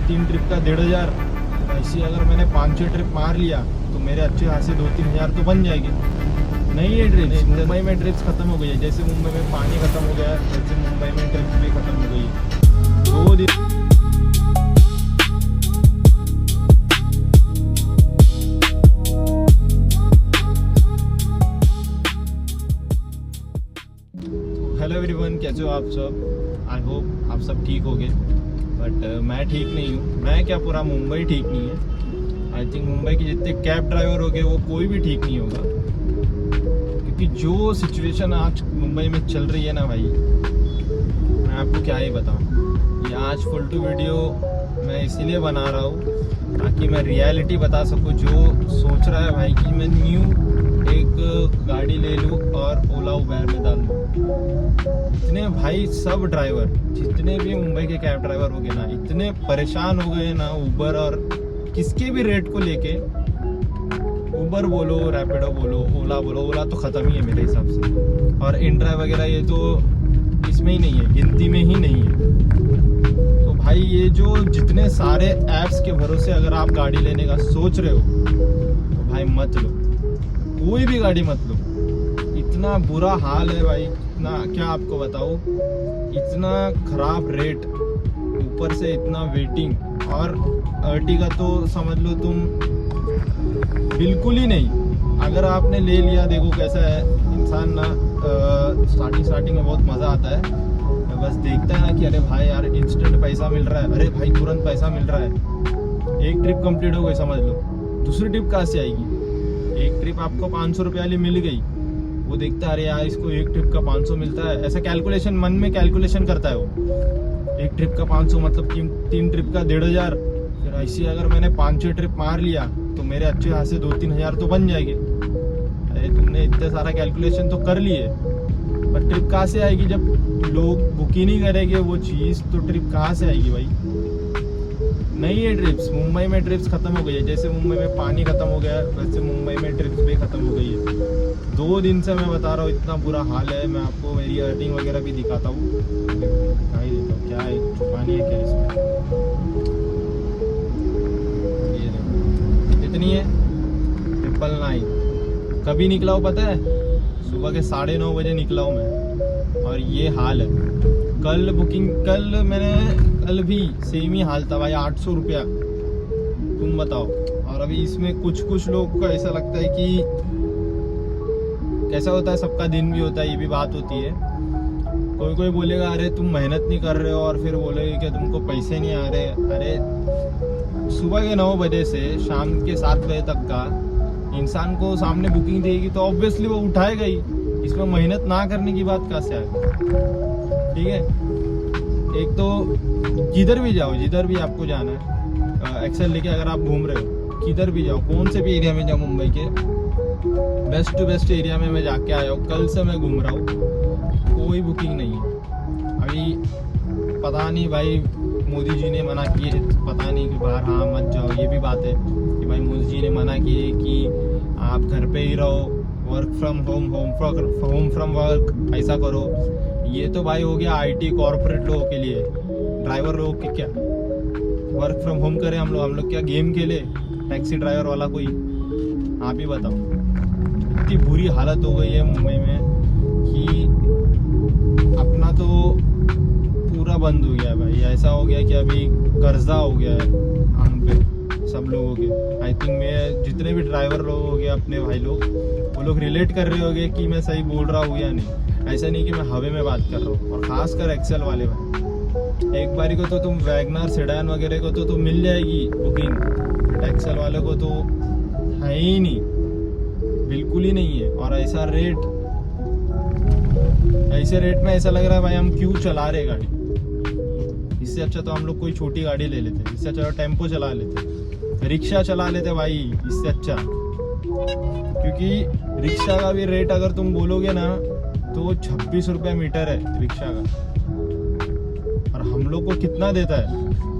3 trip का 1500, ऐसी अगर मैंने 5-6 ट्रिप मार लिया तो मेरे अच्छे खासे 2-3 हज़ार तो बन जाएंगे। नहीं है ट्रिप्स, मुंबई में ट्रिप्स खत्म हो गई है। जैसे मुंबई में पानी खत्म हो गया है वैसे मुंबई में ट्रिप्स भी खत्म हो गई है। 2 दिन हेलो एवरीवन, कैसे हो आप सब? आई होप आप सब ठीक होगे, बट मैं ठीक नहीं हूँ। मैं क्या, पूरा मुंबई ठीक नहीं है। आई थिंक मुंबई के जितने कैब ड्राइवर हो गए वो कोई भी ठीक नहीं होगा, क्योंकि जो सिचुएशन आज मुंबई में चल रही है ना भाई, मैं आपको क्या ही बताऊँ। ये आज फुल टू वीडियो मैं इसीलिए बना रहा हूँ ताकि मैं रियलिटी बता सकूँ। जो सोच रहा है भाई कि मैं न्यू एक गाड़ी ले लूँ और ओला उबेर में डाल दूँ, इतने भाई सब ड्राइवर जितने भी मुंबई के कैब ड्राइवर हो गए ना, इतने परेशान हो गए ना उबर और किसके भी रेट को लेके। उबर बोलो, रैपिडो बोलो, ओला बोलो, ओला तो ख़त्म ही है मेरे हिसाब से, और इंड्राइव वगैरह ये तो इसमें ही नहीं है, गिनती में ही नहीं है। तो भाई ये जो जितने सारे ऐप्स के भरोसे अगर आप गाड़ी लेने का सोच रहे हो तो भाई मत लो, कोई भी गाड़ी मत लो। इतना बुरा हाल है भाई, इतना क्या आपको बताऊँ, इतना खराब रेट, ऊपर से इतना वेटिंग, और अर्टिगा तो समझ लो तुम बिल्कुल ही नहीं। अगर आपने ले लिया, देखो कैसा है इंसान ना, स्टार्टिंग में बहुत मज़ा आता है, बस देखता है ना कि अरे भाई यार इंस्टेंट पैसा मिल रहा है, अरे भाई तुरंत पैसा मिल रहा है। एक ट्रिप कंप्लीट हो गई समझ लो, दूसरी ट्रिप कहाँ से आएगी? एक ट्रिप आपको 500 रुपये वाली मिल गई, वो देखता है अरे यार इसको एक ट्रिप का 500 मिलता है, ऐसा कैलकुलेशन मन में कैलकुलेशन करता है वो। एक ट्रिप का 500 मतलब 3 ट्रिप का 1500, फिर ऐसी अगर मैंने 5-6 ट्रिप मार लिया तो मेरे अच्छे खासे 2-3 हज़ार तो बन जाएंगे। अरे तुमने इतने सारा कैलकुलेशन तो कर लिए, पर ट्रिप कहाँ से आएगी जब लोग बुक ही नहीं करेंगे वो चीज़, तो ट्रिप कहाँ से आएगी भाई? नहीं है ट्रिप्स, मुंबई में ट्रिप्स खत्म हो गई है। जैसे मुंबई में पानी खत्म हो गया है वैसे मुंबई में ट्रिप्स भी खत्म हो गई है। 2 दिन से मैं बता रहा हूँ, इतना बुरा हाल है। मैं आपको मेरी अर्निंग वगैरह भी दिखाता हूँ, दिखा ही देता हूँ। क्या है, छुपानी है क्या इसमें? ये देखो कितनी है, 999। कभी निकला हूँ पता है? सुबह के 9:30 बजे निकला हूँ मैं, और ये हाल है। कल भी सेम ही हाल था भाई, 800 रुपया, तुम बताओ। और अभी इसमें कुछ लोग को ऐसा लगता है कि कैसा होता है, सबका दिन भी होता है, ये भी बात होती है। कोई बोलेगा अरे तुम मेहनत नहीं कर रहे हो, और फिर बोलेगा कि तुमको पैसे नहीं आ रहे। अरे सुबह के 9 बजे से शाम के 7 बजे तक का इंसान को सामने बुकिंग देगी तो ऑब्वियसली वो उठाएगा ही। इसमें मेहनत ना करने की बात कहाँ से आएगी? ठीक है, एक तो जिधर भी जाओ, जिधर भी आपको जाना है, एक्सेल लेके अगर आप घूम रहे हो, किधर भी जाओ, कौन से भी एरिया में जाओ, मुंबई के बेस्ट टू बेस्ट एरिया में मैं जाके आया हूँ। कल से मैं घूम रहा हूँ, कोई बुकिंग नहीं है। अभी पता नहीं भाई, मोदी जी ने मना किए, पता नहीं कि बाहर हाँ मत जाओ, ये भी बात है कि भाई मोदी जी ने मना किए कि आप घर पे ही रहो, work from home from work ऐसा करो। ये तो भाई हो गया आईटी कॉर्पोरेट लोगों के लिए, ड्राइवर लोगों के क्या वर्क फ्रॉम होम करें हम लोग क्या गेम खेले? टैक्सी ड्राइवर वाला कोई, आप ही बताओ। इतनी बुरी हालत हो गई है मुंबई में कि अपना तो पूरा बंद हो गया है भाई। ऐसा हो गया कि अभी कर्जा हो गया है हम पे सब लोगों के। आई थिंक मैं जितने भी ड्राइवर लोग हो गए अपने भाई लोग, वो लोग रिलेट कर रहे होंगे कि मैं सही बोल रहा हूँ या नहीं। ऐसा नहीं कि मैं हवे में बात कर रहा हूँ। और ख़ासकर एक्सेल वाले भाई, एक बारी को तो तुम वैगनर सेडान वगैरह को तो मिल जाएगी बुकिंग, एक्सेल वाले को तो है ही नहीं, बिल्कुल ही नहीं है। और ऐसे रेट में ऐसा लग रहा है भाई हम क्यों चला रहे गाड़ी? इससे अच्छा तो हम लोग कोई छोटी गाड़ी ले लेते, इससे अच्छा टेम्पो चला लेते, रिक्शा चला लेते भाई, इससे अच्छा। क्योंकि रिक्शा का भी रेट अगर तुम बोलोगे ना तो 26 रुपये मीटर है रिक्शा का, और हम लोग को कितना देता है?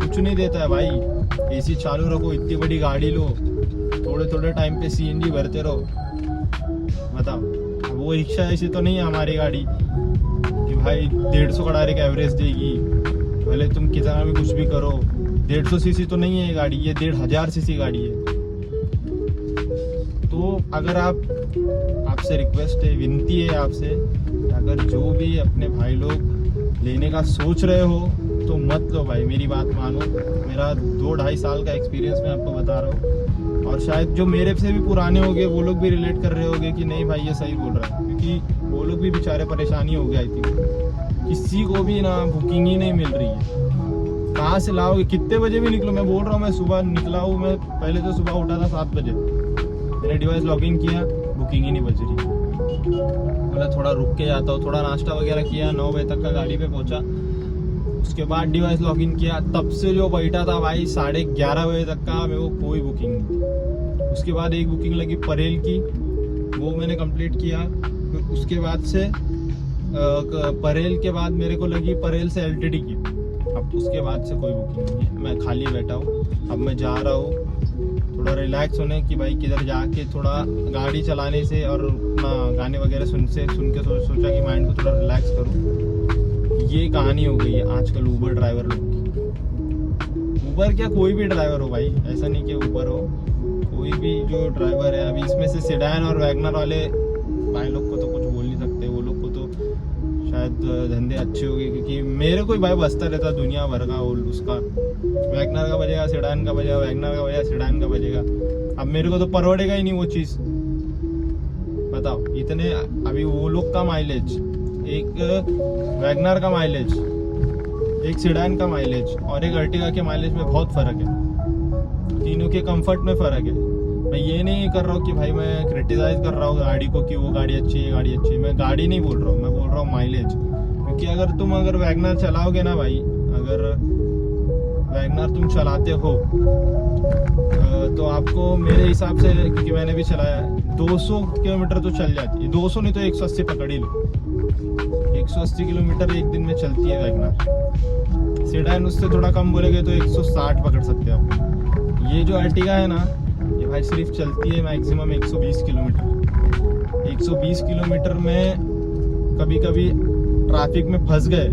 कुछ नहीं देता है भाई। एसी चालू रखो, इतनी बड़ी गाड़ी लो, थोड़े टाइम पे सीएनजी भरते रहो, बताओ। वो रिक्शा ऐसी तो नहीं है हमारी गाड़ी कि भाई 150 का डायरेक्ट एवरेज देगी, भले तुम कितना भी कुछ भी करो, 150 सीसी तो नहीं है ये गाड़ी, ये 1500 सीसी गाड़ी है। तो अगर आपसे रिक्वेस्ट है, विनती है आपसे, अगर जो भी अपने भाई लोग लेने का सोच रहे हो तो मत लो भाई, मेरी बात मानो। मेरा 2-2.5 साल का एक्सपीरियंस मैं आपको बता रहा हूँ, और शायद जो मेरे से भी पुराने हो गए वो लोग भी रिलेट कर रहे होंगे कि नहीं भाई ये सही बोल रहा है, क्योंकि वो लोग भी बेचारे परेशानी हो गया। आई थिंक किसी को भी ना बुकिंग ही नहीं मिल रही है। कहाँ से लाओगे, कितने बजे भी निकलो। मैं बोल रहा हूँ मैं सुबह निकला हूँ, मैं पहले तो सुबह उठा था 7 बजे, मैंने डिवाइस लॉगिन किया, बुकिंग ही नहीं बज रही। बोला थोड़ा रुक के जाता हूँ, थोड़ा नाश्ता वगैरह किया, 9 बजे तक का गाड़ी पे पहुंचा। उसके बाद डिवाइस लॉगिन किया, तब से जो बैठा था भाई 11:30 बजे तक का, मेरे को कोई बुकिंग नहीं थी। उसके बाद एक बुकिंग लगी परेल की, वो मैंने कंप्लीट किया। फिर उसके बाद से परेल के बाद मेरे को लगी परेल से LTD की। अब उसके बाद से कोई बुकिंग नहीं है, मैं खाली बैठा हूँ। अब मैं जा रहा हूँ थोड़ा रिलैक्स होने की भाई, किधर जाके थोड़ा गाड़ी चलाने से और अपना गाने वगैरह सुन के सोचा कि माइंड को थोड़ा रिलैक्स करूँ। ये कहानी हो गई है आजकल ऊबर ड्राइवर लोग की। ऊबर क्या, कोई भी ड्राइवर हो भाई, ऐसा नहीं कि ऊबर हो, कोई भी जो ड्राइवर है। अभी इसमें से सेडान और वैगनर वाले भाई लोग को तो कुछ बोल नहीं सकते, वो लोग को तो शायद धंधे अच्छे हो गए, क्योंकि मेरे को भाई बसता रहता दुनिया भर का उसका। वैगनर का बजेगा, सेडान का बजेगा, वैगनर का बजेगा, सेडान का बजेगा। अब मेरे को तो परवड़ेगा ही नहीं वो चीज़, बताओ। इतने अभी वो लोग का माइलेज, एक वैगनर का माइलेज, एक सेडान का माइलेज और एक अर्टिगा के माइलेज में बहुत फ़र्क है। तीनों के कंफर्ट में फ़र्क है। मैं ये नहीं कर रहा हूँ कि भाई मैं क्रिटिसाइज कर रहा हूँ गाड़ी को कि वो गाड़ी अच्छी है, ये गाड़ी अच्छी है। मैं गाड़ी नहीं बोल रहा हूँ, मैं बोल रहा हूँ माइलेज। क्योंकि अगर वैगनर चलाओगे ना भाई, अगर वैगनर तुम चलाते हो तो आपको मेरे हिसाब से, क्योंकि मैंने भी चलाया, 200 किलोमीटर तो चल जाती है। 200 नहीं तो 180 पकड़ ही लो। 180 किलोमीटर एक दिन में चलती है वैगनर। सेडान उससे थोड़ा कम बोलेंगे तो 160 पकड़ सकते हो आप। ये जो अर्टिगा है ना, ये भाई सिर्फ चलती है मैक्सिमम 120 किलोमीटर। 120 किलोमीटर में कभी कभी ट्रैफिक में फंस गए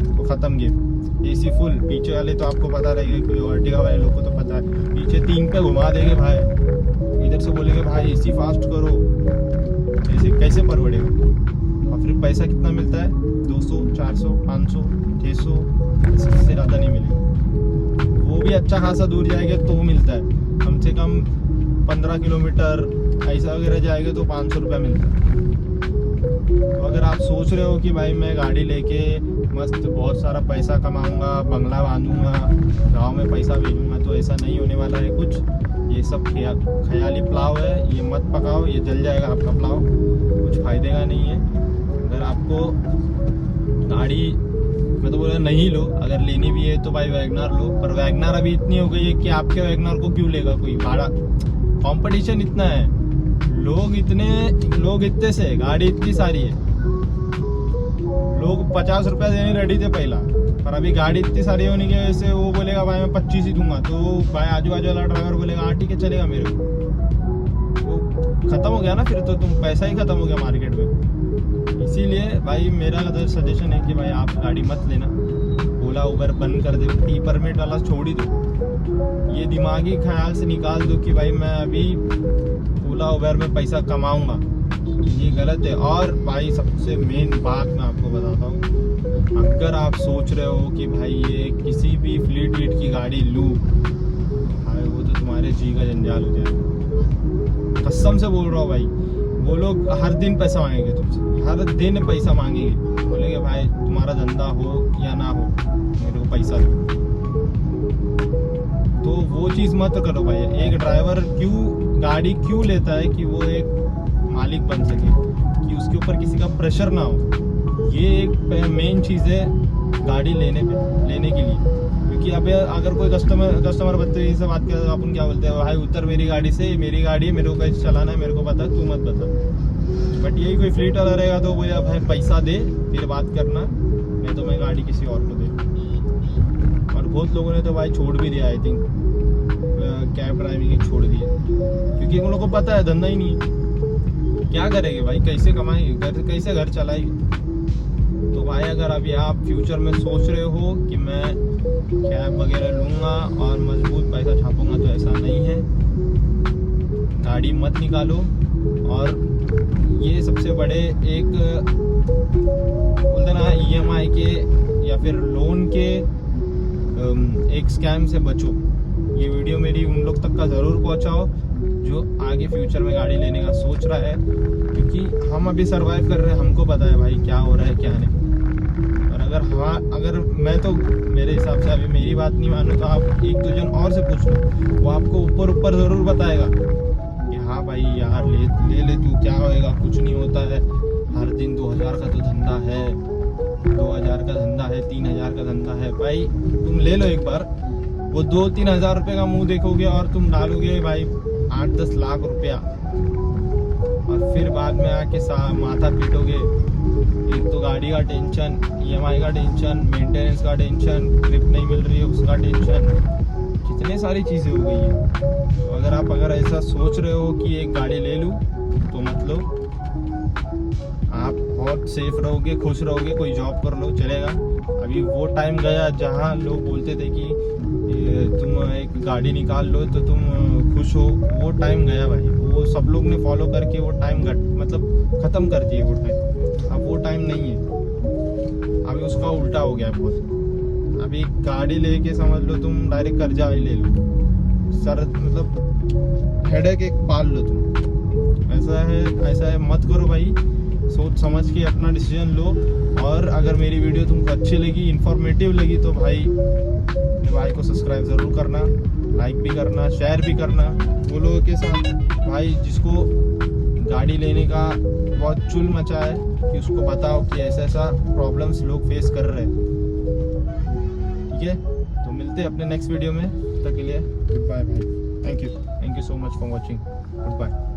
तो ख़त्म गेम। AC फुल, पीछे वाले तो आपको पता रहेगा, कोई अर्टिगा वाले लोग को तो पता है, पीछे 3 पे घुमा देंगे भाई। इधर से बोलेंगे भाई AC फास्ट करो, ऐसे कैसे परवड़ेगा। और फिर पैसा कितना मिलता है, 200, 400, 500, 600, इससे ज़्यादा नहीं मिलेगा। वो भी अच्छा खासा दूर जाएगा तो मिलता है, कम से कम 15 किलोमीटर ऐसा वगैरह जाएगा तो 500 रुपया मिलता है। तो अगर आप सोच रहे हो कि भाई मैं गाड़ी लेके मस्त बहुत सारा पैसा कमाऊंगा, बंगला बांधूंगा, गांव में पैसा भेजूंगा, तो ऐसा नहीं होने वाला है कुछ। ये सब ख्याली पुलाव है, ये मत पकाओ, ये जल जाएगा आपका पुलाव, कुछ फायदे का नहीं है। अगर आपको गाड़ी, मैं तो बोला नहीं लो, अगर लेनी भी है तो भाई वैगनर लो। पर वैगनर अभी इतनी हो गई है कि आपके वैगनर को क्यों लेगा कोई भाड़ा। कंपटीशन इतना है, लोग इतने से, गाड़ी इतनी सारी है, लोग 50 रुपया देने रेडी थे पहला, पर अभी गाड़ी इतनी सारी होने की वजह से वो बोलेगा भाई मैं 25 ही दूंगा, तो भाई आजू बाजू वाला ड्राइवर बोलेगा हाँ ठीक है चलेगा मेरे को। वो खत्म हो गया ना, फिर तो तुम पैसा ही खत्म हो गया मार्केट में। इसीलिए भाई मेरा सजेशन है कि भाई आप गाड़ी मत लेना, ओला उबर बंद कर दो, T परमिट वाला छोड़ ही दो। ये दिमागी ख्याल से निकाल दो कि भाई मैं अभी ओला उबर में पैसा कमाऊंगा, ये गलत है। और भाई सबसे मेन बात मैं आपको बताता हूँ, अगर आप सोच रहे हो कि भाई ये किसी भी फ्लीट की गाड़ी लूँ, भाई वो तो तुम्हारे जी का जंजाल हो जाएगा, कसम से बोल रहा हूँ भाई। वो लोग हर दिन पैसा मांगेंगे तुमसे, हर दिन पैसा मांगेंगे, बोलेंगे भाई तुम्हारा धंधा हो या ना हो मेरे को पैसा दो। तो वो चीज़ मत करो भाई। एक ड्राइवर गाड़ी क्यों लेता है कि वो एक मालिक बन सके, कि उसके ऊपर किसी का प्रेशर ना हो। ये एक मेन चीज़ है गाड़ी लेने के लिए। क्योंकि अब अगर कोई कस्टमर बदतमीजी से बात करे तो अपन क्या बोलते हैं, भाई उतर मेरी गाड़ी से, मेरी गाड़ी है, मेरे को कैसे चलाना है मेरे को पता, तू मत बता। बट यही कोई फ्लीट वाला रहेगा तो बोले भाई पैसा दे फिर बात करना, नहीं तो मैं गाड़ी किसी और को दे। और बहुत लोगों ने तो भाई छोड़ भी दिया, आई थिंक कैब ड्राइविंग छोड़ दी है, क्योंकि उन लोगों को पता है धंधा ही नहीं है। क्या करेंगे भाई, कैसे कमाएंगे, कैसे घर चलाएंगे। तो भाई अगर अभी आप फ्यूचर में सोच रहे हो कि मैं कैब वगैरह लूँगा और मजबूत पैसा छापूंगा, तो ऐसा नहीं है। गाड़ी मत निकालो। और ये सबसे बड़े एक बोलते ना EMI के या फिर लोन के एक स्कैम से बचो। ये वीडियो मेरी उन लोग तक का ज़रूर पहुंचाओ जो आगे फ्यूचर में गाड़ी लेने का सोच रहा है, क्योंकि हम अभी सरवाइव कर रहे हैं, हमको पता है भाई क्या हो रहा है क्या नहीं। और अगर मैं तो मेरे हिसाब से अभी मेरी बात नहीं मानो तो आप एक दो जन और से पूछ लो, वो आपको ऊपर ज़रूर बताएगा कि हाँ भाई यार ले तू, क्या होएगा, कुछ नहीं होता है। हर दिन 2000 का तो धंधा है, 2000 का धंधा है, 3000 का धंधा है। भाई तुम ले लो एक बार, वो 2-3 हज़ार रुपये का मुंह देखोगे और तुम डालोगे भाई 8-10 लाख रुपया, और फिर बाद में आके माथा पीटोगे। एक तो गाड़ी का टेंशन, EMI का टेंशन, मेंटेनेंस का टेंशन, ग्रिप नहीं मिल रही है उसका टेंशन, कितने सारी चीज़ें हो गई है। तो अगर ऐसा सोच रहे हो कि एक गाड़ी ले लूँ तो मत लो। आप बहुत सेफ रहोगे, खुश रहोगे, कोई जॉब कर लो चलेगा। अभी वो टाइम गया जहाँ लोग बोलते थे कि तुम एक गाड़ी निकाल लो तो तुम खुश हो। वो टाइम गया भाई, वो सब लोग ने फॉलो करके वो टाइम मतलब ख़त्म कर दिए वो टाइम। अब वो टाइम नहीं है, अभी उसका उल्टा हो गया है बहुत। अभी गाड़ी लेके समझ लो तुम डायरेक्ट कर्जा ही ले लो, सर मतलब हेडेक एक पाल लो तुम। ऐसा है मत करो भाई, सोच समझ के अपना डिसीजन लो। और अगर मेरी वीडियो तुमको अच्छी लगी, इंफॉर्मेटिव लगी, तो भाई मेरे भाई को सब्सक्राइब ज़रूर करना, लाइक भी करना, शेयर भी करना वो लोगों के साथ भाई जिसको गाड़ी लेने का बहुत चुल मचा है, कि उसको बताओ कि ऐसा प्रॉब्लम्स लोग फेस कर रहे हैं। ठीक है, तो मिलते हैं अपने नेक्स्ट वीडियो में। तब तक के लिए गुड बाय भाई। Thank you so much for watching. Good bye.